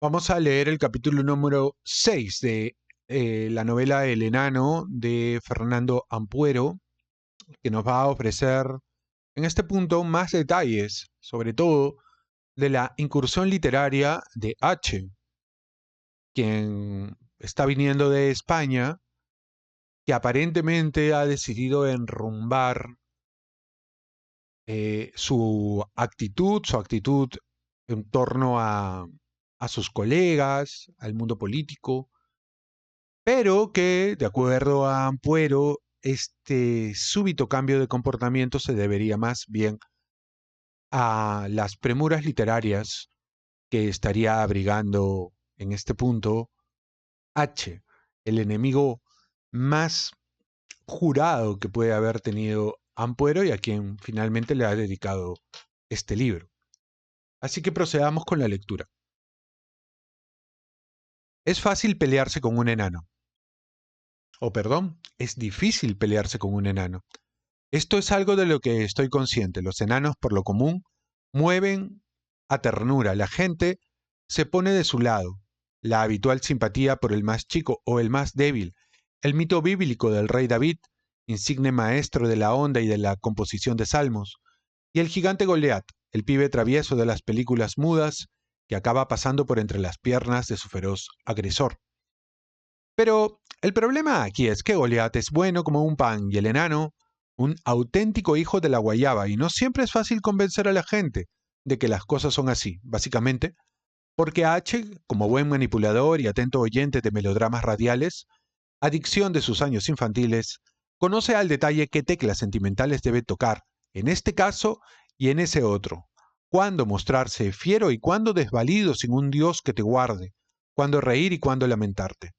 Vamos a leer el capítulo número 6 de la novela El Enano de Fernando Ampuero, que nos va a ofrecer en este punto más detalles, sobre todo de la incursión literaria de H, quien está viniendo de España, que aparentemente ha decidido enrumbar su actitud en torno a sus colegas, al mundo político, pero que, de acuerdo a Ampuero, este súbito cambio de comportamiento se debería más bien a las premuras literarias que estaría abrigando en este punto H, el enemigo más jurado que puede haber tenido Ampuero y a quien finalmente le ha dedicado este libro. Así que procedamos con la lectura. Es fácil pelearse con un enano. O perdón, es difícil pelearse con un enano. Esto es algo de lo que estoy consciente. Los enanos, por lo común, mueven a ternura. La gente se pone de su lado. La habitual simpatía por el más chico o el más débil. El mito bíblico del rey David, insigne maestro de la onda y de la composición de salmos. Y el gigante Goliat, el pibe travieso de las películas mudas que acaba pasando por entre las piernas de su feroz agresor. Pero el problema aquí es que Goliat es bueno como un pan y el enano un auténtico hijo de la guayaba, y no siempre es fácil convencer a la gente de que las cosas son así, básicamente porque H, como buen manipulador y atento oyente de melodramas radiales, adicción de sus años infantiles, conoce al detalle qué teclas sentimentales debe tocar, en este caso y en ese otro, cuándo mostrarse fiero y cuándo desvalido sin un Dios que te guarde, cuándo reír y cuándo lamentarte.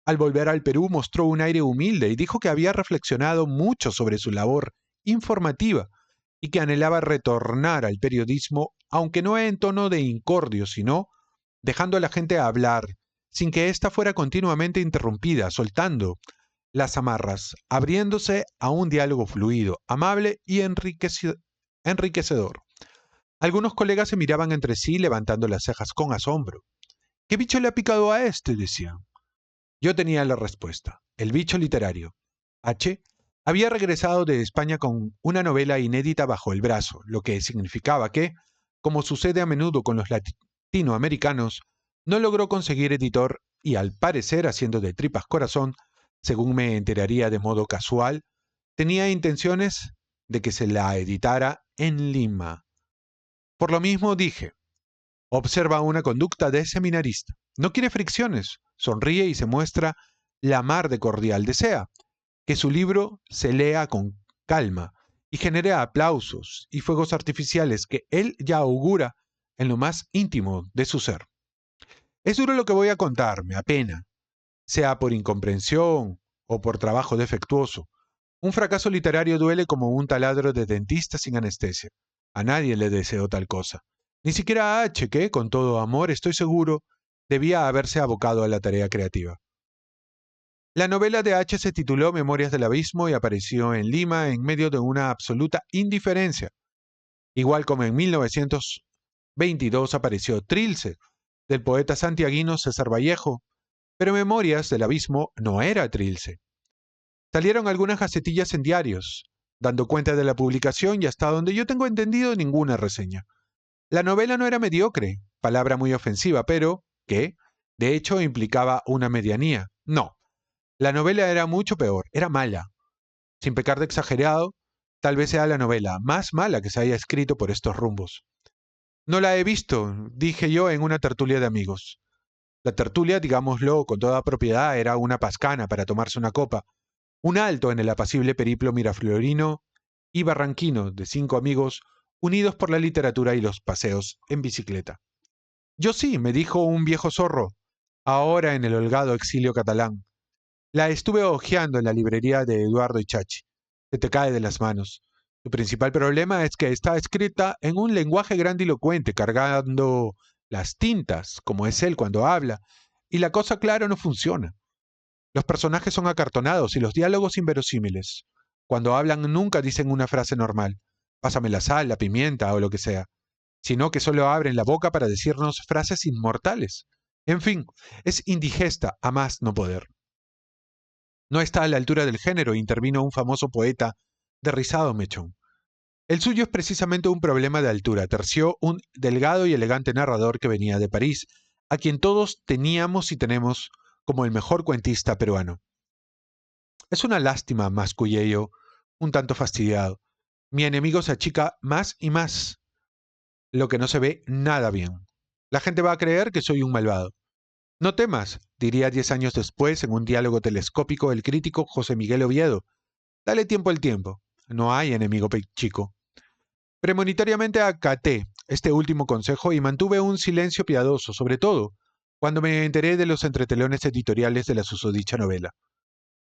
Al volver al Perú mostró un aire humilde y dijo que había reflexionado mucho sobre su labor informativa y que anhelaba retornar al periodismo, aunque no en tono de incordio, sino dejando a la gente hablar, sin que ésta fuera continuamente interrumpida, soltando las amarras, abriéndose a un diálogo fluido, amable y enriquecedor. Algunos colegas se miraban entre sí levantando las cejas con asombro. ¿Qué bicho le ha picado a este?, decían. Yo tenía la respuesta. El bicho literario. H había regresado de España con una novela inédita bajo el brazo, lo que significaba que, como sucede a menudo con los latinoamericanos, no logró conseguir editor y, al parecer, haciendo de tripas corazón, según me enteraría de modo casual, tenía intenciones de que se la editara en Lima. Por lo mismo dije, observa una conducta de seminarista. No quiere fricciones, sonríe y se muestra la mar de cordial. Desea que su libro se lea con calma y genere aplausos y fuegos artificiales que él ya augura en lo más íntimo de su ser. Es duro lo que voy a contar, me apena, sea por incomprensión o por trabajo defectuoso. Un fracaso literario duele como un taladro de dentista sin anestesia. A nadie le deseo tal cosa. Ni siquiera a H, que, con todo amor, estoy seguro, debía haberse abocado a la tarea creativa. La novela de H se tituló Memorias del Abismo y apareció en Lima en medio de una absoluta indiferencia. Igual como en 1922 apareció Trilce, del poeta santiaguino César Vallejo, pero Memorias del Abismo no era Trilce. Salieron algunas gacetillas en diarios, dando cuenta de la publicación y hasta donde yo tengo entendido ninguna reseña. La novela no era mediocre, palabra muy ofensiva, pero que, de hecho, implicaba una medianía. No, la novela era mucho peor, era mala. Sin pecar de exagerado, tal vez sea la novela más mala que se haya escrito por estos rumbos. No la he visto, dije yo en una tertulia de amigos. La tertulia, digámoslo con toda propiedad, era una pascana para tomarse una copa, un alto en el apacible periplo miraflorino y barranquino de 5 amigos unidos por la literatura y los paseos en bicicleta. Yo sí, me dijo un viejo zorro, ahora en el holgado exilio catalán. La estuve hojeando en la librería de Eduardo Ichachi. Se te cae de las manos. Tu principal problema es que está escrita en un lenguaje grandilocuente, cargando las tintas, como es él cuando habla, y la cosa clara no funciona. Los personajes son acartonados y los diálogos inverosímiles. Cuando hablan nunca dicen una frase normal. Pásame la sal, la pimienta o lo que sea. sino que solo abren la boca para decirnos frases inmortales. En fin, es indigesta a más no poder. No está a la altura del género, intervino un famoso poeta de rizado mechón. El suyo es precisamente un problema de altura, terció un delgado y elegante narrador que venía de París, a quien todos teníamos y tenemos como el mejor cuentista peruano. Es una lástima, mascullé yo, un tanto fastidiado. Mi enemigo se achica más y más, lo que no se ve nada bien. La gente va a creer que soy un malvado. No temas, diría 10 años después en un diálogo telescópico el crítico José Miguel Oviedo. Dale tiempo al tiempo. No hay enemigo chico. Premonitariamente acaté este último consejo y mantuve un silencio piadoso, sobre todo cuando me enteré de los entretelones editoriales de la susodicha novela.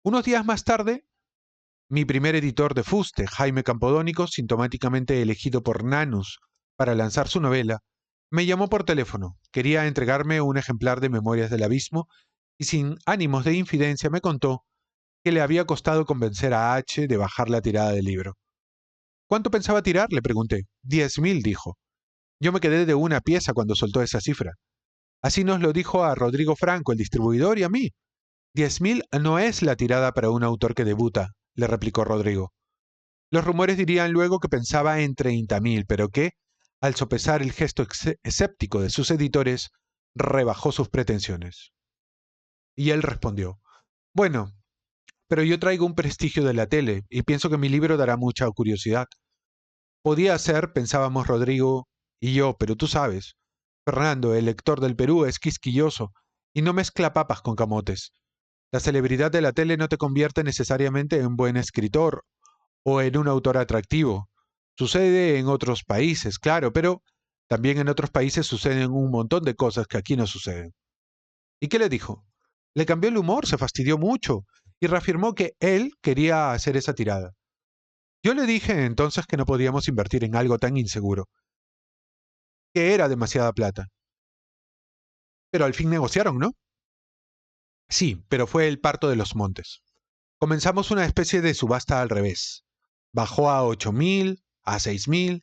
Unos días más tarde, mi primer editor de fuste, Jaime Campodónico, sintomáticamente elegido por Nanus para lanzar su novela, me llamó por teléfono. Quería entregarme un ejemplar de Memorias del Abismo y sin ánimos de infidencia me contó que le había costado convencer a H de bajar la tirada del libro. ¿Cuánto pensaba tirar?, le pregunté. 10.000, dijo. Yo me quedé de una pieza cuando soltó esa cifra. Así nos lo dijo a Rodrigo Franco, el distribuidor, y a mí. 10.000 no es la tirada para un autor que debuta, le replicó Rodrigo. Los rumores dirían luego que pensaba en 30.000, pero que, al sopesar el gesto escéptico de sus editores, rebajó sus pretensiones. Y él respondió, bueno, pero yo traigo un prestigio de la tele y pienso que mi libro dará mucha curiosidad. Podía ser, pensábamos Rodrigo y yo, pero tú sabes, Fernando, el lector del Perú, es quisquilloso y no mezcla papas con camotes. La celebridad de la tele no te convierte necesariamente en buen escritor o en un autor atractivo. Sucede en otros países, claro, pero también en otros países suceden un montón de cosas que aquí no suceden. ¿Y qué le dijo? Le cambió el humor, se fastidió mucho y reafirmó que él quería hacer esa tirada. Yo le dije entonces que no podíamos invertir en algo tan inseguro, que era demasiada plata. Pero al fin negociaron, ¿no? Sí, pero fue el parto de los montes. Comenzamos una especie de subasta al revés. Bajó a 8.000, a 6.000,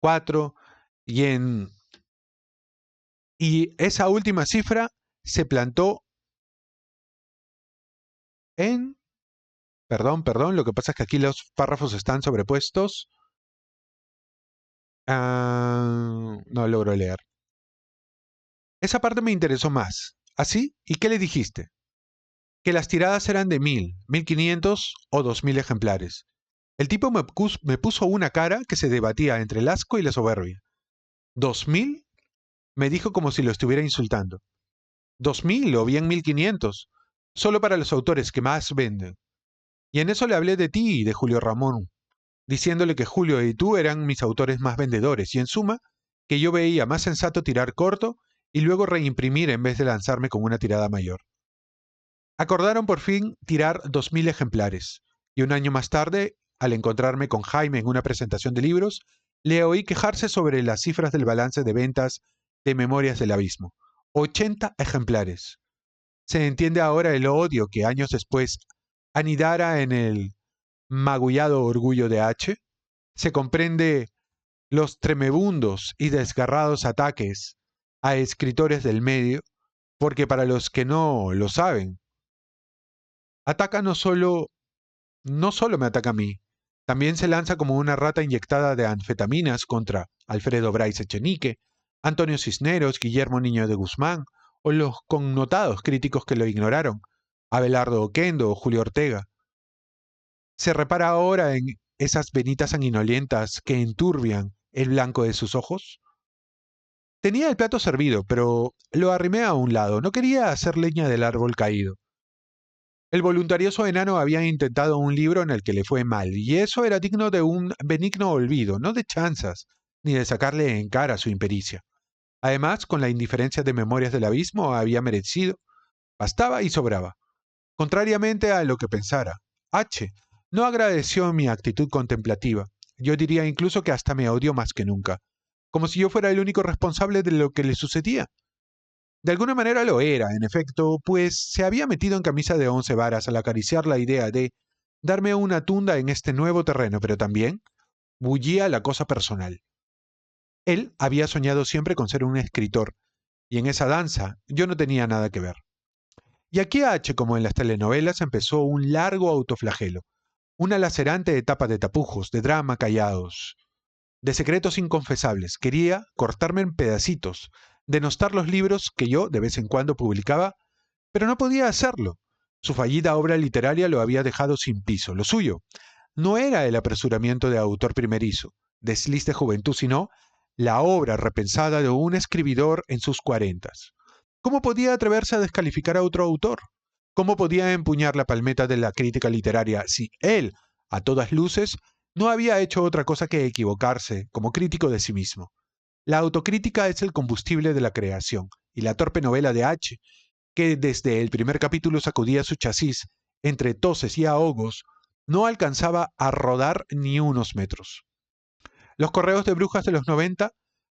4, y esa última cifra se plantó en... Perdón, lo que pasa es que aquí los párrafos están sobrepuestos. No logro leer. Esa parte me interesó más. ¿Así? ¿Y qué le dijiste? Que las tiradas eran de 1.000, 1.500 o 2.000 ejemplares. El tipo me puso una cara que se debatía entre el asco y la soberbia. ¿2.000? Me dijo como si lo estuviera insultando. 2.000 o bien 1.500, solo para los autores que más venden. Y en eso le hablé de ti y de Julio Ramón, diciéndole que Julio y tú eran mis autores más vendedores y en suma, que yo veía más sensato tirar corto y luego reimprimir en vez de lanzarme con una tirada mayor. Acordaron por fin tirar 2.000 ejemplares, y un año más tarde, al encontrarme con Jaime en una presentación de libros, le oí quejarse sobre las cifras del balance de ventas de Memorias del Abismo. 80 ejemplares. Se entiende ahora el odio que años después anidara en el magullado orgullo de H. Se comprende los tremebundos y desgarrados ataques a escritores del medio, porque para los que no lo saben, ataca no solo me ataca a mí, también se lanza como una rata inyectada de anfetaminas contra Alfredo Bryce Echenique, Antonio Cisneros, Guillermo Niño de Guzmán, o los connotados críticos que lo ignoraron, Abelardo Oquendo o Julio Ortega. Se repara ahora en esas venitas sanguinolientas que enturbian el blanco de sus ojos. Tenía el plato servido, pero lo arrimé a un lado, no quería hacer leña del árbol caído. El voluntarioso enano había intentado un libro en el que le fue mal, y eso era digno de un benigno olvido, no de chanzas, ni de sacarle en cara su impericia. Además, con la indiferencia de Memorias del Abismo había merecido, bastaba y sobraba. Contrariamente a lo que pensara, H. no agradeció mi actitud contemplativa. Yo diría incluso que hasta me odió más que nunca, como si yo fuera el único responsable de lo que le sucedía. De alguna manera lo era, en efecto, pues se había metido en camisa de 11 varas al acariciar la idea de darme una tunda en este nuevo terreno, pero también bullía la cosa personal. Él había soñado siempre con ser un escritor, y en esa danza yo no tenía nada que ver. Y aquí H, como en las telenovelas, empezó un largo autoflagelo, una lacerante etapa de tapujos, de drama callados, de secretos inconfesables. Quería cortarme en pedacitos, denostar los libros que yo de vez en cuando publicaba, pero no podía hacerlo. Su fallida obra literaria lo había dejado sin piso. Lo suyo no era el apresuramiento de autor primerizo, desliz de juventud, sino la obra repensada de un escribidor en sus cuarentas. ¿Cómo podía atreverse a descalificar a otro autor? ¿Cómo podía empuñar la palmeta de la crítica literaria si él, a todas luces, no había hecho otra cosa que equivocarse como crítico de sí mismo? La autocrítica es el combustible de la creación, y la torpe novela de H, que desde el primer capítulo sacudía su chasis entre toses y ahogos, no alcanzaba a rodar ni unos metros. Los correos de brujas de los 90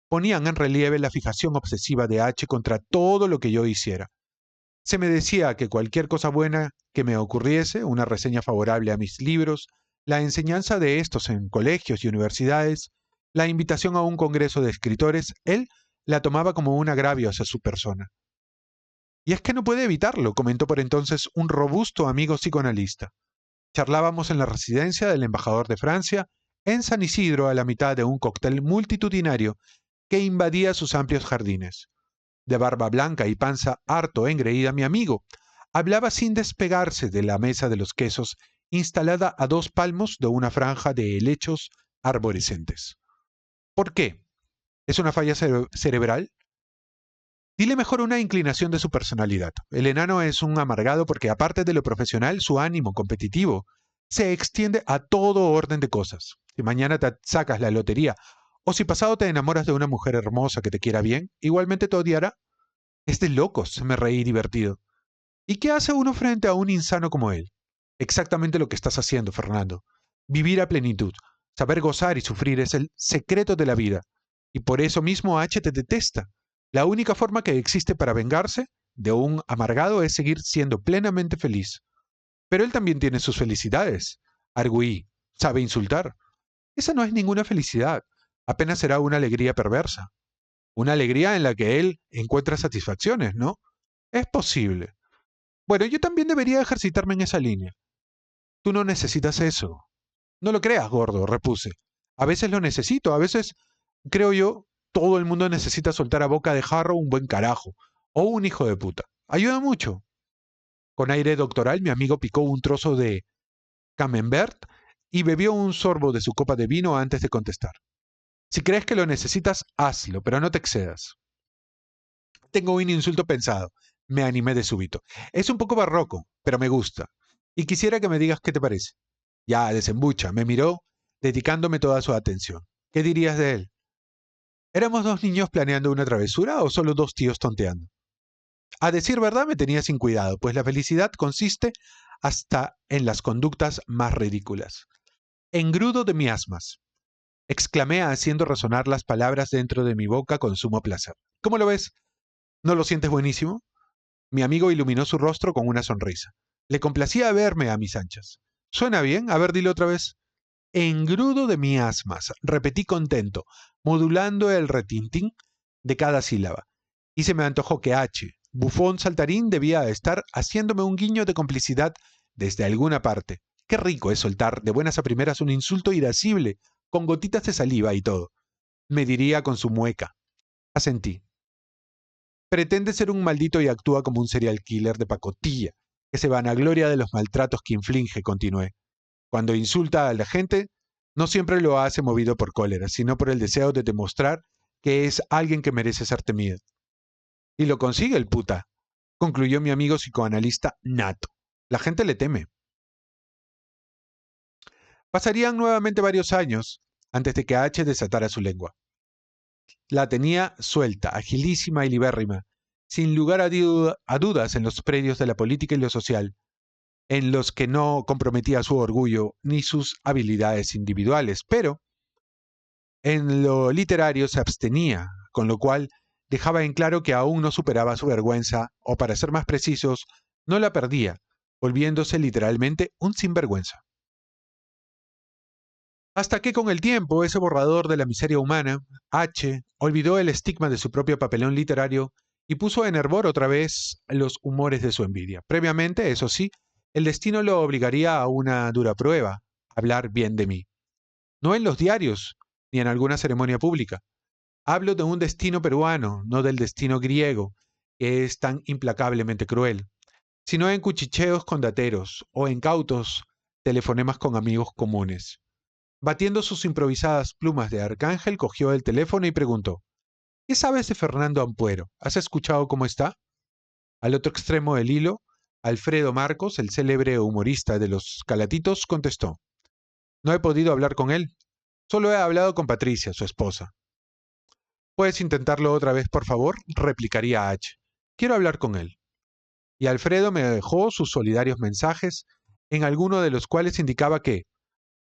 ponían en relieve la fijación obsesiva de H contra todo lo que yo hiciera. Se me decía que cualquier cosa buena que me ocurriese, una reseña favorable a mis libros, la enseñanza de estos en colegios y universidades, la invitación a un congreso de escritores, él la tomaba como un agravio hacia su persona. Y es que no puede evitarlo, comentó por entonces un robusto amigo psicoanalista. Charlábamos en la residencia del embajador de Francia, en San Isidro, a la mitad de un cóctel multitudinario que invadía sus amplios jardines. De barba blanca y panza harto engreída, mi amigo hablaba sin despegarse de la mesa de los quesos, instalada a 2 palmos de una franja de helechos arborescentes. ¿Por qué? ¿Es una falla cerebral? Dile mejor una inclinación de su personalidad. El enano es un amargado porque, aparte de lo profesional, su ánimo competitivo se extiende a todo orden de cosas. Si mañana te sacas la lotería o si pasado te enamoras de una mujer hermosa que te quiera bien, igualmente te odiará. Es de locos, me reí divertido. ¿Y qué hace uno frente a un insano como él? Exactamente lo que estás haciendo, Fernando. Vivir a plenitud, saber gozar y sufrir es el secreto de la vida. Y por eso mismo H te detesta. La única forma que existe para vengarse de un amargado es seguir siendo plenamente feliz. Pero él también tiene sus felicidades. Argüí, sabe insultar. Esa no es ninguna felicidad, apenas será una alegría perversa. Una alegría en la que él encuentra satisfacciones, ¿no? Es posible. Bueno, yo también debería ejercitarme en esa línea. Tú no necesitas eso. No lo creas, gordo, repuse. A veces lo necesito, a veces, creo yo, todo el mundo necesita soltar a boca de jarro un buen carajo o un hijo de puta. Ayuda mucho. Con aire doctoral, mi amigo picó un trozo de camembert y bebió un sorbo de su copa de vino antes de contestar. Si crees que lo necesitas, hazlo, pero no te excedas. Tengo un insulto pensado. Me animé de súbito. Es un poco barroco, pero me gusta. Y quisiera que me digas qué te parece. Ya, desembucha. Me miró, dedicándome toda su atención. ¿Qué dirías de él? ¿Éramos 2 niños planeando una travesura o solo 2 tíos tonteando? A decir verdad, me tenía sin cuidado, pues la felicidad consiste hasta en las conductas más ridículas. Engrudo de miasmas, exclamé haciendo resonar las palabras dentro de mi boca con sumo placer. ¿Cómo lo ves? ¿No lo sientes buenísimo? Mi amigo iluminó su rostro con una sonrisa. Le complacía verme a mis anchas. ¿Suena bien? A ver, dilo otra vez. Engrudo de miasmas, repetí contento, modulando el retintín de cada sílaba. Y se me antojó que H, bufón saltarín, debía estar haciéndome un guiño de complicidad desde alguna parte. Qué rico es soltar de buenas a primeras un insulto irascible, con gotitas de saliva y todo. Me diría con su mueca. Asentí. Pretende ser un maldito y actúa como un serial killer de pacotilla, que se vanagloria de los maltratos que inflige, continué. Cuando insulta a la gente, no siempre lo hace movido por cólera, sino por el deseo de demostrar que es alguien que merece ser temido. Y lo consigue el puta, concluyó mi amigo psicoanalista nato. La gente le teme. Pasarían nuevamente varios años antes de que H desatara su lengua. La tenía suelta, agilísima y libérrima, sin lugar a dudas en los predios de la política y lo social, en los que no comprometía su orgullo ni sus habilidades individuales, pero en lo literario se abstenía, con lo cual dejaba en claro que aún no superaba su vergüenza, o para ser más precisos, no la perdía, volviéndose literalmente un sinvergüenza. Hasta que con el tiempo, ese borrador de la miseria humana, H, olvidó el estigma de su propio papelón literario y puso en hervor otra vez los humores de su envidia. Previamente, eso sí, el destino lo obligaría a una dura prueba, hablar bien de mí. No en los diarios, ni en alguna ceremonia pública. Hablo de un destino peruano, no del destino griego, que es tan implacablemente cruel, sino en cuchicheos con dateros o en cautos telefonemas con amigos comunes. Batiendo sus improvisadas plumas de arcángel, cogió el teléfono y preguntó: ¿Qué sabes de Fernando Ampuero? ¿Has escuchado cómo está? Al otro extremo del hilo, Alfredo Marcos, el célebre humorista de los Calatitos, contestó: No he podido hablar con él. Solo he hablado con Patricia, su esposa. ¿Puedes intentarlo otra vez, por favor? Replicaría H. Quiero hablar con él. Y Alfredo me dejó sus solidarios mensajes, en alguno de los cuales indicaba que,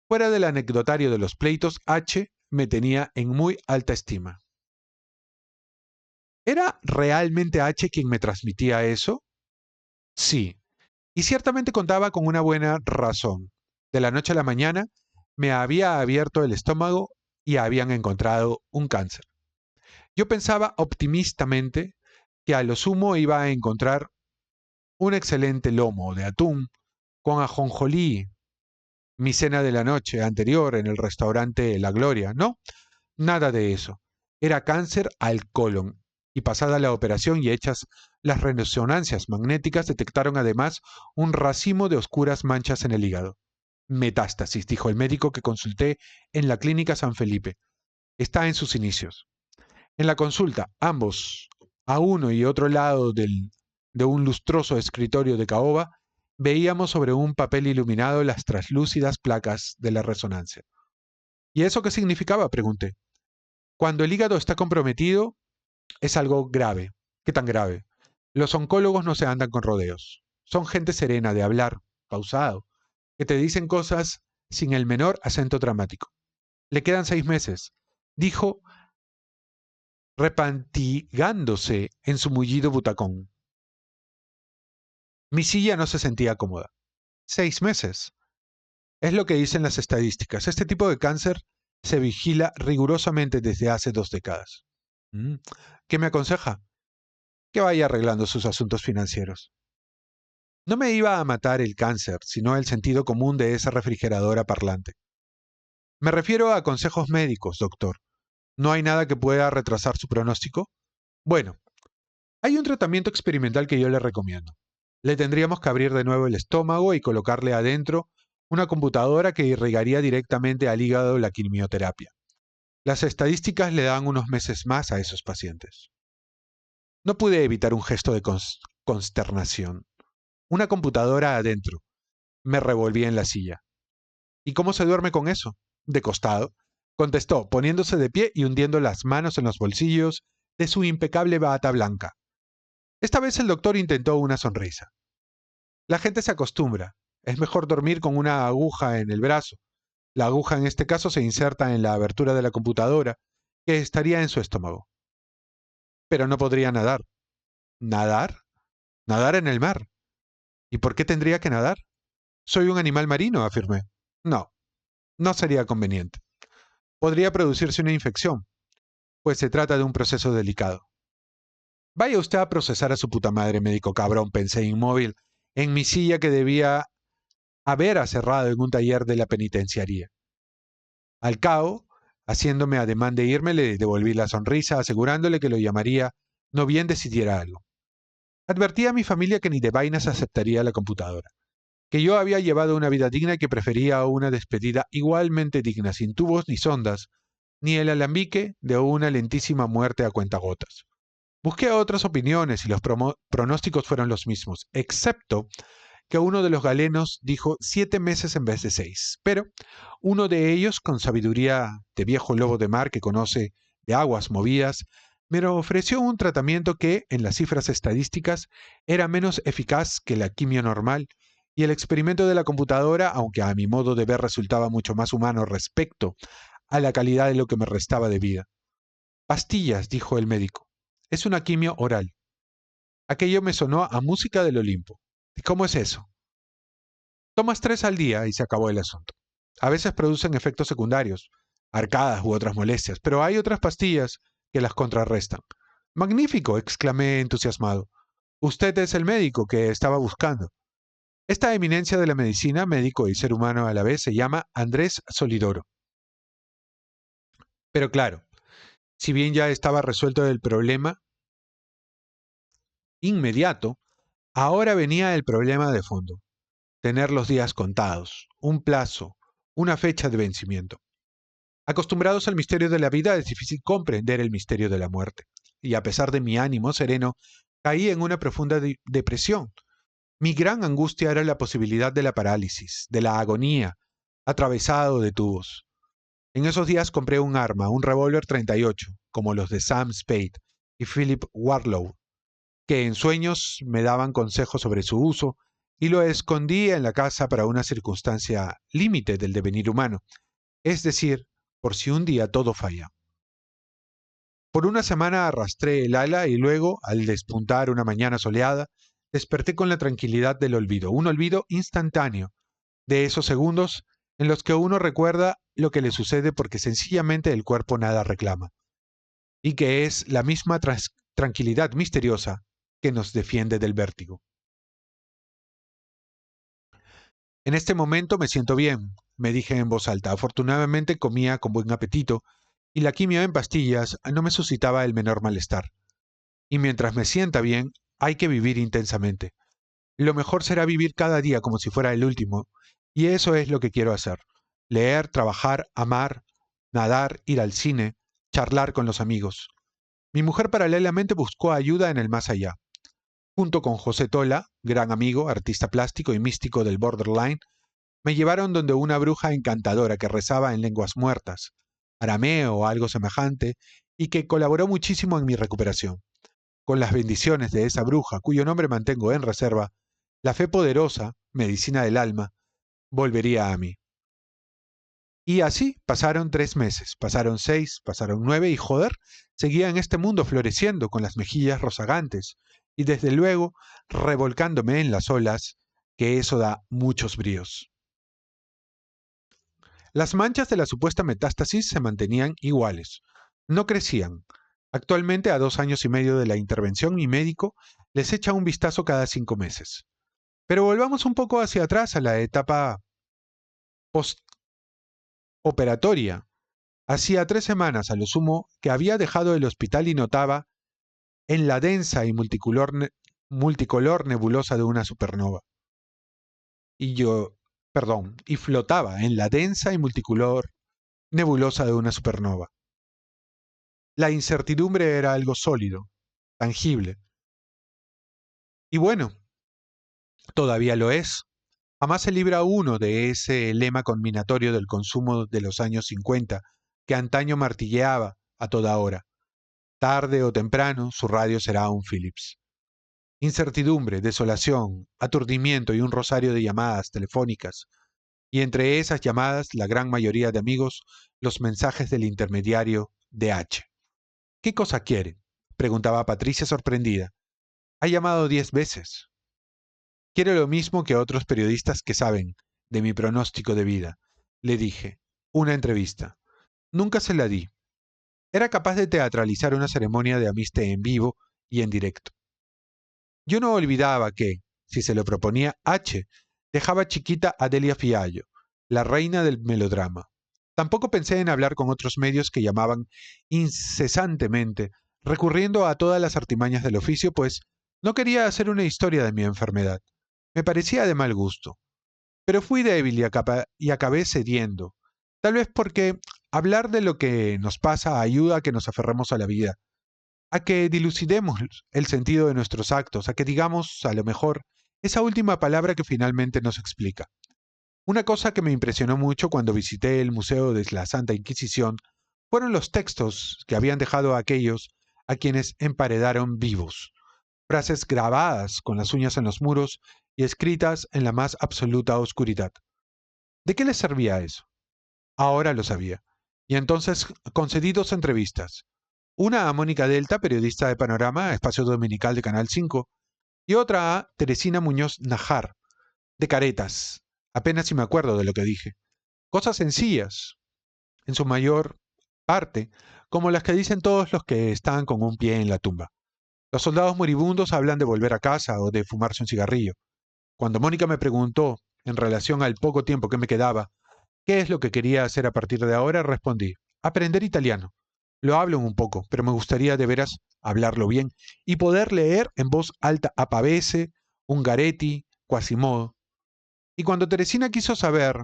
fuera del anecdotario de los pleitos, H me tenía en muy alta estima. ¿Era realmente H quien me transmitía eso? Sí, y ciertamente contaba con una buena razón. De la noche a la mañana me había abierto el estómago y habían encontrado un cáncer. Yo pensaba optimistamente que a lo sumo iba a encontrar un excelente lomo de atún con ajonjolí, mi cena de la noche anterior en el restaurante La Gloria. No, nada de eso. Era cáncer al colon. Y pasada la operación y hechas las resonancias magnéticas, detectaron además un racimo de oscuras manchas en el hígado. Metástasis, dijo el médico que consulté en la clínica San Felipe. Está en sus inicios. En la consulta, ambos, a uno y otro lado de un lustroso escritorio de caoba, veíamos sobre un papel iluminado las traslúcidas placas de la resonancia. ¿Y eso qué significaba?, pregunté. Cuando el hígado está comprometido, es algo grave. ¿Qué tan grave? Los oncólogos no se andan con rodeos. Son gente serena de hablar, pausado, que te dicen cosas sin el menor acento dramático. Le quedan 6 meses, dijo, repantigándose en su mullido butacón. Mi silla no se sentía cómoda. 6 meses. Es lo que dicen las estadísticas. Este tipo de cáncer se vigila rigurosamente desde hace 2 décadas. ¿Qué me aconseja? Que vaya arreglando sus asuntos financieros. No me iba a matar el cáncer, sino el sentido común de esa refrigeradora parlante. Me refiero a consejos médicos, doctor. ¿No hay nada que pueda retrasar su pronóstico? Bueno, hay un tratamiento experimental que yo le recomiendo. Le tendríamos que abrir de nuevo el estómago y colocarle adentro una computadora que irrigaría directamente al hígado la quimioterapia. Las estadísticas le dan unos meses más a esos pacientes. No pude evitar un gesto de consternación. Una computadora adentro. Me revolví en la silla. ¿Y cómo se duerme con eso? De costado, contestó, poniéndose de pie y hundiendo las manos en los bolsillos de su impecable bata blanca. Esta vez el doctor intentó una sonrisa. La gente se acostumbra. Es mejor dormir con una aguja en el brazo. La aguja en este caso se inserta en la abertura de la computadora, que estaría en su estómago. Pero no podría nadar. ¿Nadar? Nadar en el mar. ¿Y por qué tendría que nadar? Soy un animal marino, afirmé. No, no sería conveniente. Podría producirse una infección, pues se trata de un proceso delicado. Vaya usted a procesar a su puta madre, médico cabrón, pensé inmóvil, en mi silla que debía haber aserrado en un taller de la penitenciaría. Al cabo, haciéndome ademán de irme, le devolví la sonrisa, asegurándole que lo llamaría no bien decidiera algo. Advertí a mi familia que ni de vainas aceptaría la computadora, que yo había llevado una vida digna y que prefería una despedida igualmente digna, sin tubos ni sondas, ni el alambique de una lentísima muerte a cuentagotas. Busqué otras opiniones y los pronósticos fueron los mismos, excepto que uno de los galenos dijo 7 meses en vez de 6. Pero uno de ellos, con sabiduría de viejo lobo de mar que conoce de aguas movidas, me ofreció un tratamiento que, en las cifras estadísticas, era menos eficaz que la quimio normal, y el experimento de la computadora, aunque a mi modo de ver resultaba mucho más humano respecto a la calidad de lo que me restaba de vida. Pastillas, dijo el médico. Es una quimio oral. Aquello me sonó a música del Olimpo. ¿Y cómo es eso? Tomas 3 al día y se acabó el asunto. A veces producen efectos secundarios, arcadas u otras molestias, pero hay otras pastillas que las contrarrestan. Magnífico, exclamé entusiasmado. Usted es el médico que estaba buscando. Esta eminencia de la medicina, médico y ser humano a la vez, se llama Andrés Solidoro. Pero claro, si bien ya estaba resuelto el problema inmediato, ahora venía el problema de fondo. Tener los días contados, un plazo, una fecha de vencimiento. Acostumbrados al misterio de la vida, es difícil comprender el misterio de la muerte. Y a pesar de mi ánimo sereno, caí en una profunda depresión. Mi gran angustia era la posibilidad de la parálisis, de la agonía, atravesado de tubos. En esos días compré un arma, un revólver 38, como los de Sam Spade y Philip Warlow, que en sueños me daban consejos sobre su uso, y lo escondí en la casa para una circunstancia límite del devenir humano, es decir, por si un día todo falla. Por una semana arrastré el ala y luego, al despuntar una mañana soleada, desperté con la tranquilidad del olvido, un olvido instantáneo, de esos segundos en los que uno recuerda lo que le sucede porque sencillamente el cuerpo nada reclama, y que es la misma tranquilidad misteriosa que nos defiende del vértigo. En este momento me siento bien, me dije en voz alta. Afortunadamente comía con buen apetito y la quimio en pastillas no me suscitaba el menor malestar. Y mientras me sienta bien, hay que vivir intensamente. Lo mejor será vivir cada día como si fuera el último, y eso es lo que quiero hacer. Leer, trabajar, amar, nadar, ir al cine, charlar con los amigos. Mi mujer paralelamente buscó ayuda en el más allá. Junto con José Tola, gran amigo, artista plástico y místico del borderline, me llevaron donde una bruja encantadora que rezaba en lenguas muertas, arameo o algo semejante, y que colaboró muchísimo en mi recuperación. Con las bendiciones de esa bruja, cuyo nombre mantengo en reserva, la fe poderosa, medicina del alma, volvería a mí. Y así pasaron 3 meses, pasaron 6, pasaron 9 y joder, seguía en este mundo floreciendo con las mejillas rozagantes y desde luego revolcándome en las olas, que eso da muchos bríos. Las manchas de la supuesta metástasis se mantenían iguales, no crecían. Actualmente, a 2 años y medio de la intervención, mi médico les echa un vistazo cada 5 meses. Pero volvamos un poco hacia atrás a la etapa postoperatoria. Hacía 3 semanas a lo sumo que había dejado el hospital y notaba en la densa y multicolor nebulosa de una supernova. Y flotaba en la densa y multicolor nebulosa de una supernova. La incertidumbre era algo sólido, tangible. Y bueno, todavía lo es. Jamás se libra uno de ese lema combinatorio del consumo de los años 50 que antaño martilleaba a toda hora. Tarde o temprano, su radio será un Philips. Incertidumbre, desolación, aturdimiento y un rosario de llamadas telefónicas. Y entre esas llamadas, la gran mayoría de amigos, los mensajes del intermediario DH. ¿Qué cosa quiere?, preguntaba Patricia sorprendida. Ha llamado 10 veces. Quiere lo mismo que otros periodistas que saben de mi pronóstico de vida. Le dije. Una entrevista. Nunca se la di. Era capaz de teatralizar una ceremonia de amiste en vivo y en directo. Yo no olvidaba que, si se lo proponía H, dejaba chiquita a Delia Fiallo, la reina del melodrama. Tampoco pensé en hablar con otros medios que llamaban incesantemente, recurriendo a todas las artimañas del oficio, pues no quería hacer una historia de mi enfermedad. Me parecía de mal gusto. Pero fui débil y acabé cediendo. Tal vez porque hablar de lo que nos pasa ayuda a que nos aferremos a la vida, a que dilucidemos el sentido de nuestros actos, a que digamos, a lo mejor, esa última palabra que finalmente nos explica. Una cosa que me impresionó mucho cuando visité el Museo de la Santa Inquisición fueron los textos que habían dejado aquellos a quienes emparedaron vivos, frases grabadas con las uñas en los muros y escritas en la más absoluta oscuridad. ¿De qué les servía eso? Ahora lo sabía. Y entonces concedí 2 entrevistas. Una a Mónica Delta, periodista de Panorama, Espacio Dominical de Canal 5, y otra a Teresina Muñoz Najar, de Caretas. Apenas si me acuerdo de lo que dije. Cosas sencillas, en su mayor parte, como las que dicen todos los que están con un pie en la tumba. Los soldados moribundos hablan de volver a casa o de fumarse un cigarrillo. Cuando Mónica me preguntó, en relación al poco tiempo que me quedaba, qué es lo que quería hacer a partir de ahora, respondí, aprender italiano. Lo hablo un poco, pero me gustaría de veras hablarlo bien y poder leer en voz alta a Pavese, Ungaretti, Quasimodo. Y cuando Teresina quiso saber,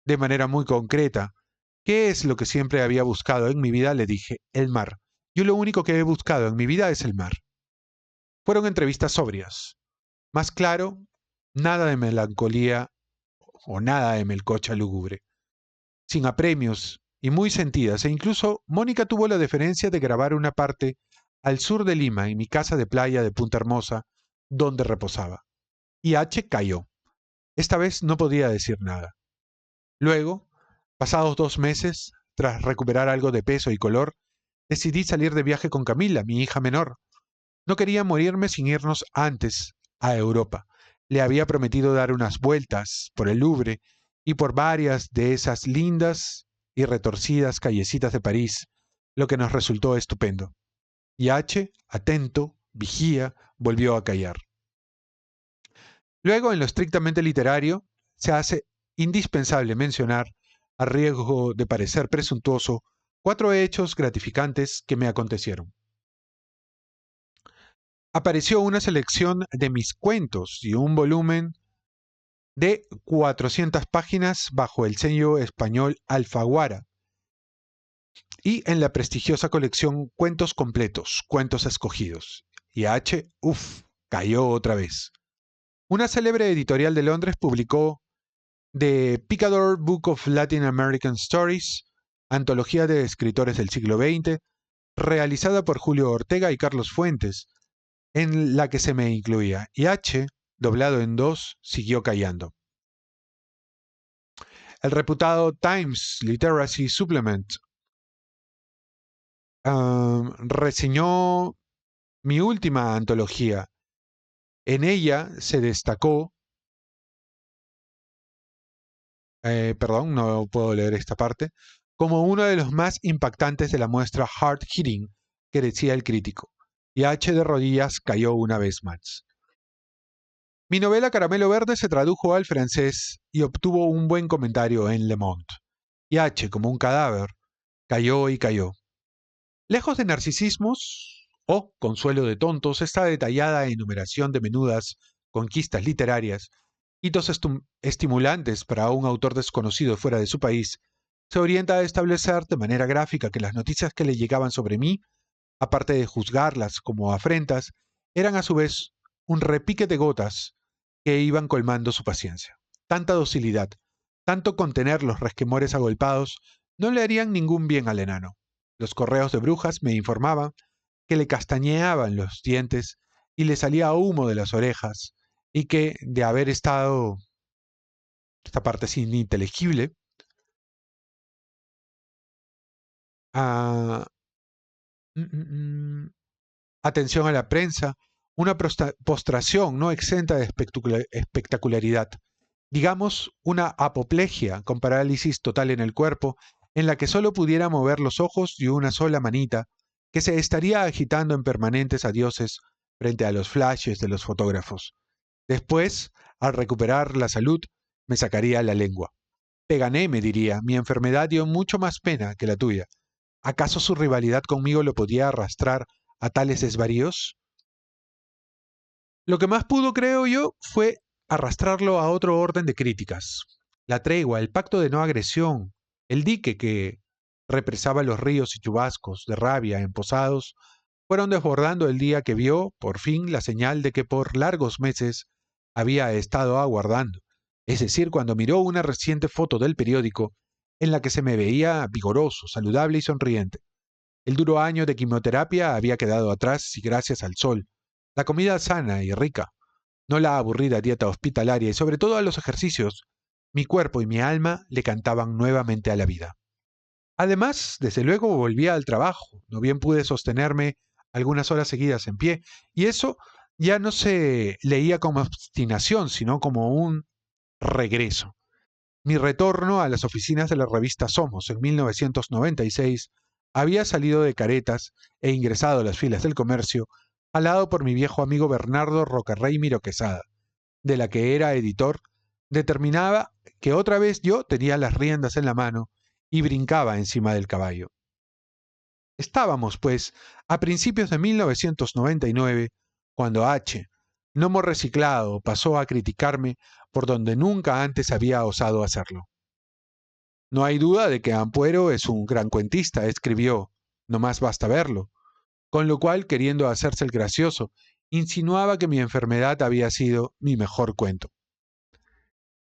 de manera muy concreta, qué es lo que siempre había buscado en mi vida, le dije, el mar. Yo lo único que he buscado en mi vida es el mar. Fueron entrevistas sobrias. Más claro, nada de melancolía o nada de melcocha lúgubre. Sin apremios y muy sentidas, e incluso Mónica tuvo la deferencia de grabar una parte al sur de Lima, en mi casa de playa de Punta Hermosa, donde reposaba. Y H cayó. Esta vez no podía decir nada. Luego, pasados 2 meses, tras recuperar algo de peso y color, decidí salir de viaje con Camila, mi hija menor. No quería morirme sin irnos antes a Europa. Le había prometido dar unas vueltas por el Louvre y por varias de esas lindas y retorcidas callecitas de París, lo que nos resultó estupendo. Y H, atento, vigía, volvió a callar. Luego, en lo estrictamente literario, se hace indispensable mencionar, a riesgo de parecer presuntuoso, 4 hechos gratificantes que me acontecieron. Apareció una selección de mis cuentos y un volumen de 400 páginas bajo el sello español Alfaguara y en la prestigiosa colección Cuentos Completos, Cuentos Escogidos. Y H, cayó otra vez. Una célebre editorial de Londres publicó The Picador Book of Latin American Stories, antología de escritores del siglo XX, realizada por Julio Ortega y Carlos Fuentes, en la que se me incluía, y H, doblado en 2, siguió callando. El reputado Times Literacy Supplement reseñó mi última antología. En ella se destacó, no puedo leer esta parte, como uno de los más impactantes de la muestra Hard Hitting que decía el crítico, y H de rodillas cayó una vez más. Mi novela Caramelo Verde se tradujo al francés y obtuvo un buen comentario en Le Monde. Y H, como un cadáver, cayó y cayó. Lejos de narcisismos o consuelo de tontos, esta detallada enumeración de menudas conquistas literarias, hitos estimulantes para un autor desconocido fuera de su país, se orienta a establecer de manera gráfica que las noticias que le llegaban sobre mí, aparte de juzgarlas como afrentas, eran a su vez un repique de gotas que iban colmando su paciencia. Tanta docilidad, tanto contener los resquemores agolpados, no le harían ningún bien al enano. Los correos de Brujas me informaban que le castañeaban los dientes y le salía humo de las orejas, y que, de haber estado esta parte así ininteligible, a, atención a la prensa, una postración no exenta de espectacularidad, digamos una apoplejia con parálisis total en el cuerpo, en la que solo pudiera mover los ojos y una sola manita, que se estaría agitando en permanentes adioses frente a los flashes de los fotógrafos. Después, al recuperar la salud, me sacaría la lengua. Pegané, me diría, mi enfermedad dio mucho más pena que la tuya. ¿Acaso su rivalidad conmigo lo podía arrastrar a tales desvaríos? Lo que más pudo, creo yo, fue arrastrarlo a otro orden de críticas. La tregua, el pacto de no agresión, el dique que represaba los ríos y chubascos de rabia emposados, fueron desbordando el día que vio, por fin, la señal de que por largos meses había estado aguardando, es decir, cuando miró una reciente foto del periódico en la que se me veía vigoroso, saludable y sonriente. El duro año de quimioterapia había quedado atrás y gracias al sol, la comida sana y rica, no la aburrida dieta hospitalaria y sobre todo a los ejercicios, mi cuerpo y mi alma le cantaban nuevamente a la vida. Además, desde luego volvía al trabajo, no bien pude sostenerme algunas horas seguidas en pie, y eso ya no se leía como obstinación, sino como un regreso. Mi retorno a las oficinas de la revista Somos en 1996 había salido de caretas e ingresado a las filas del comercio, jalado por mi viejo amigo Bernardo Rocarrey Miro Quesada, de la que era editor, determinaba que otra vez yo tenía las riendas en la mano y brincaba encima del caballo. Estábamos, pues, a principios de 1999, cuando H., gnomo reciclado, pasó a criticarme por donde nunca antes había osado hacerlo. No hay duda de que Ampuero es un gran cuentista, escribió, no más basta verlo, con lo cual, queriendo hacerse el gracioso, insinuaba que mi enfermedad había sido mi mejor cuento.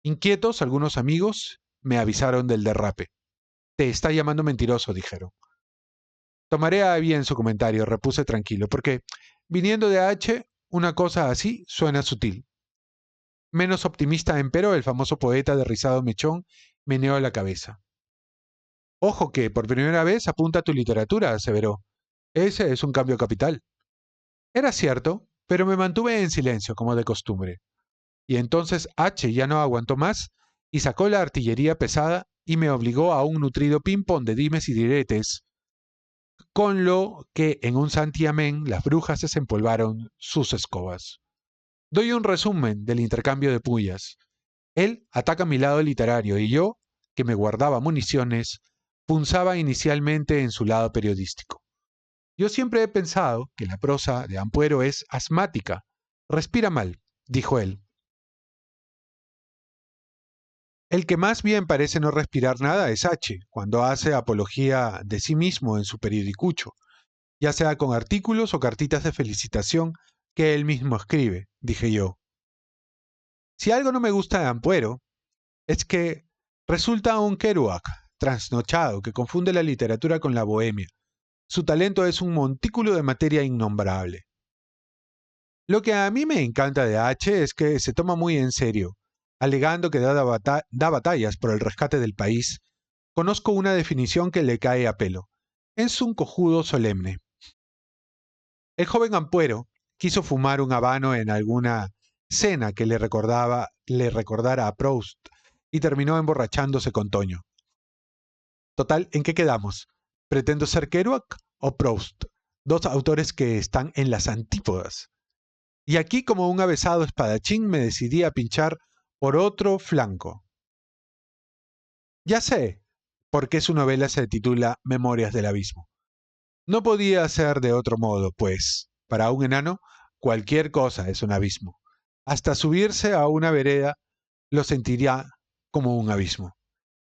Inquietos, algunos amigos me avisaron del derrape. Te está llamando mentiroso, dijeron. Tomaré a bien su comentario, repuse tranquilo, porque, viniendo de H., una cosa así suena sutil. Menos optimista, empero, el famoso poeta de rizado mechón meneó la cabeza. Ojo que, por primera vez, apunta a tu literatura, aseveró. Ese es un cambio capital. Era cierto, pero me mantuve en silencio, como de costumbre. Y entonces H. ya no aguantó más y sacó la artillería pesada y me obligó a un nutrido ping-pong de dimes y diretes, con lo que en un santiamén las brujas desempolvaron sus escobas. Doy un resumen del intercambio de pullas. Él ataca mi lado literario y yo, que me guardaba municiones, punzaba inicialmente en su lado periodístico. Yo siempre he pensado que la prosa de Ampuero es asmática. Respira mal, dijo él. El que más bien parece no respirar nada es H., cuando hace apología de sí mismo en su periodicucho, ya sea con artículos o cartitas de felicitación que él mismo escribe, dije yo. Si algo no me gusta de Ampuero, es que resulta un Kerouac trasnochado que confunde la literatura con la bohemia. Su talento es un montículo de materia innombrable. Lo que a mí me encanta de H. es que se toma muy en serio, alegando que da batallas por el rescate del país. Conozco una definición que le cae a pelo. Es un cojudo solemne. El joven Ampuero quiso fumar un habano en alguna cena que le recordara a Proust y terminó emborrachándose con Toño. Total, ¿en qué quedamos? ¿Pretendo ser Kerouac o Proust? Dos autores que están en las antípodas. Y aquí, como un avesado espadachín, me decidí a pinchar por otro flanco. Ya sé por qué su novela se titula Memorias del Abismo. No podía ser de otro modo, pues, para un enano, cualquier cosa es un abismo. Hasta subirse a una vereda lo sentiría como un abismo.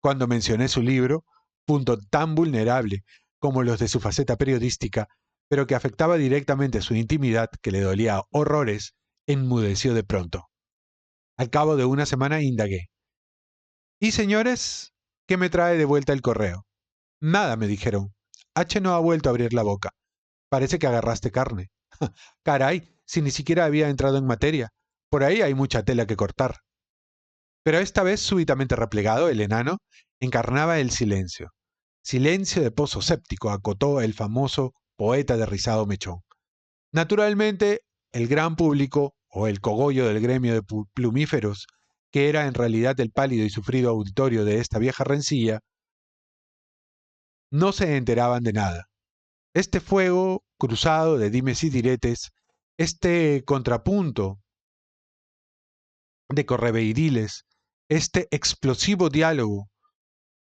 Cuando mencioné su libro, punto tan vulnerable como los de su faceta periodística, pero que afectaba directamente su intimidad, que le dolía horrores, enmudeció de pronto. Al cabo de una semana indagué. ¿Y señores? ¿Qué me trae de vuelta el correo? Nada, me dijeron. H no ha vuelto a abrir la boca. Parece que agarraste carne. Caray, si ni siquiera había entrado en materia. Por ahí hay mucha tela que cortar. Pero esta vez, súbitamente replegado, el enano encarnaba el silencio. Silencio de pozo séptico, acotó el famoso poeta de rizado mechón. Naturalmente, el gran público, o el cogollo del gremio de plumíferos, que era en realidad el pálido y sufrido auditorio de esta vieja rencilla, no se enteraban de nada. Este fuego cruzado de dimes y diretes, este contrapunto de correveidiles, este explosivo diálogo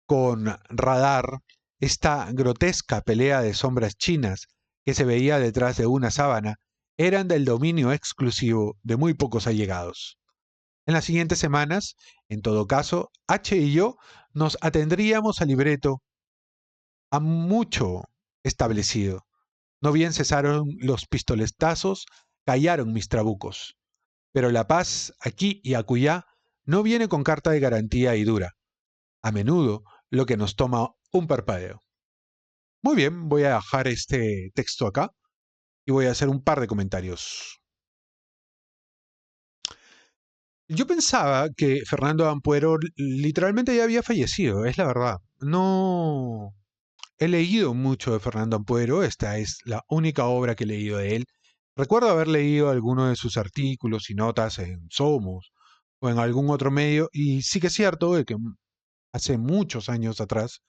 con Radar, esta grotesca pelea de sombras chinas que se veía detrás de una sábana, eran del dominio exclusivo de muy pocos allegados. En las siguientes semanas, en todo caso, H. y yo nos atendríamos al libreto a mucho establecido. No bien cesaron los pistoletazos, callaron mis trabucos. Pero la paz, aquí y acullá, no viene con carta de garantía y dura. A menudo, lo que nos toma un parpadeo. Muy bien, voy a dejar este texto acá y voy a hacer un par de comentarios. Yo pensaba que Fernando Ampuero literalmente ya había fallecido, es la verdad. No he leído mucho de Fernando Ampuero, esta es la única obra que he leído de él. Recuerdo haber leído algunos de sus artículos y notas en Somos o en algún otro medio, y sí que es cierto de que hace muchos años atrás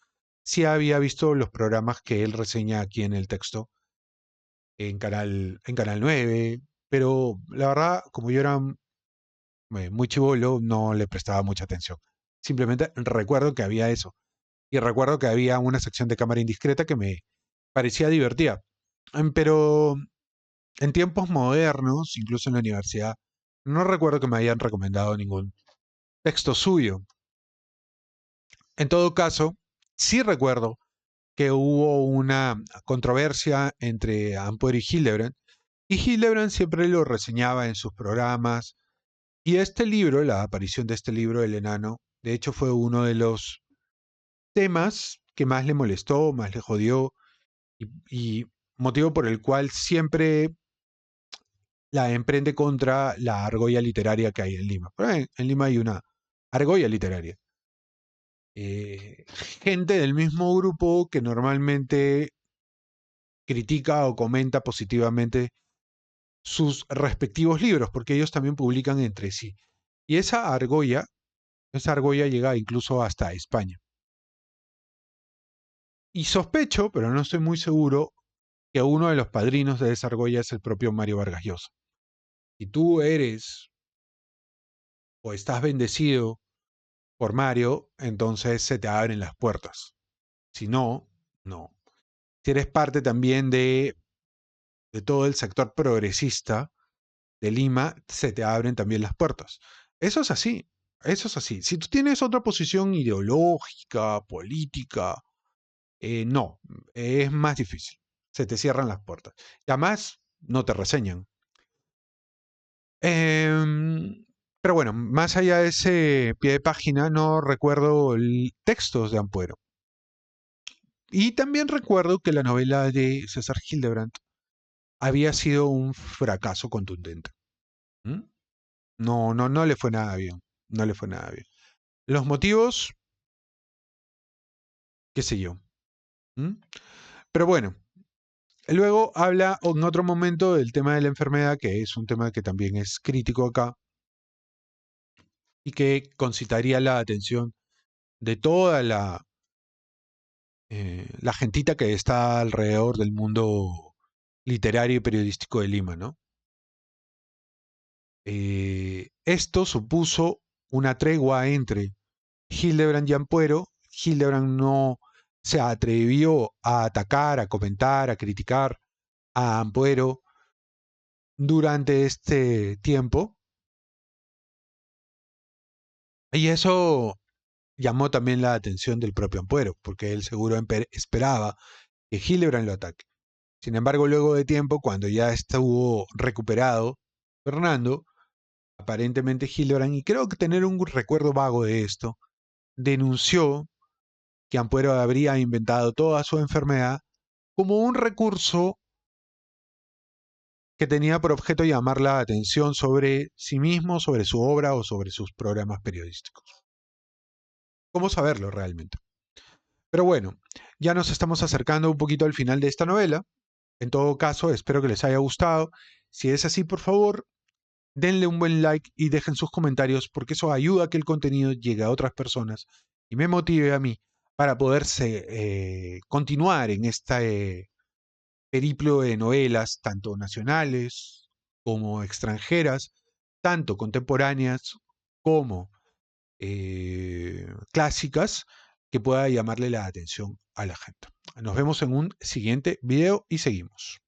sí había visto los programas que él reseña aquí en el texto en Canal 9, pero la verdad, como yo era muy chibolo, no le prestaba mucha atención. Simplemente recuerdo que había eso. Y recuerdo que había una sección de cámara indiscreta que me parecía divertida. Pero en tiempos modernos, incluso en la universidad, no recuerdo que me hayan recomendado ningún texto suyo. En todo caso, sí recuerdo que hubo una controversia entre Ampuero y Hildebrand, y Hildebrand siempre lo reseñaba en sus programas. Y este libro, la aparición de este libro, El Enano, de hecho fue uno de los temas que más le molestó, más le jodió, y motivo por el cual siempre la emprende contra la argolla literaria que hay en Lima. Pero en Lima hay una argolla literaria. Eh, Gente del mismo grupo que normalmente critica o comenta positivamente sus respectivos libros, porque ellos también publican entre sí. Y esa argolla llega incluso hasta España. Y sospecho, pero no estoy muy seguro, que uno de los padrinos de esa argolla es el propio Mario Vargas Llosa. Si tú eres o estás bendecido por Mario, entonces se te abren las puertas. Si no, no. Si eres parte también de todo el sector progresista de Lima, se te abren también las puertas. Eso es así, eso es así. Si tú tienes otra posición ideológica, política, no, es más difícil. Se te cierran las puertas. Y además, no te reseñan. Pero bueno, más allá de ese pie de página, no recuerdo textos de Ampuero. Y también recuerdo que la novela de César Hildebrandt había sido un fracaso contundente. ¿Mm? No le fue nada bien. No le fue nada bien. Los motivos, qué sé yo. ¿Mm? Pero bueno, luego habla en otro momento del tema de la enfermedad, que es un tema que también es crítico acá y que concitaría la atención de toda la gentita que está alrededor del mundo literario y periodístico de Lima, ¿no? Esto supuso una tregua entre Hildebrand y Ampuero. Hildebrand no se atrevió a atacar, a comentar, a criticar a Ampuero durante este tiempo. Y eso llamó también la atención del propio Ampuero, porque él seguro esperaba que Hildebrand lo ataque. Sin embargo, luego de tiempo, cuando ya estuvo recuperado Fernando, aparentemente Hildebrand, y creo que tener un recuerdo vago de esto, denunció que Ampuero habría inventado toda su enfermedad como un recurso que tenía por objeto llamar la atención sobre sí mismo, sobre su obra o sobre sus programas periodísticos. ¿Cómo saberlo realmente? Pero bueno, ya nos estamos acercando un poquito al final de esta novela. En todo caso, espero que les haya gustado. Si es así, por favor, denle un buen like y dejen sus comentarios porque eso ayuda a que el contenido llegue a otras personas y me motive a mí para poderse continuar en este periplo de novelas, tanto nacionales como extranjeras, tanto contemporáneas como clásicas, que pueda llamarle la atención a la gente. Nos vemos en un siguiente video y seguimos.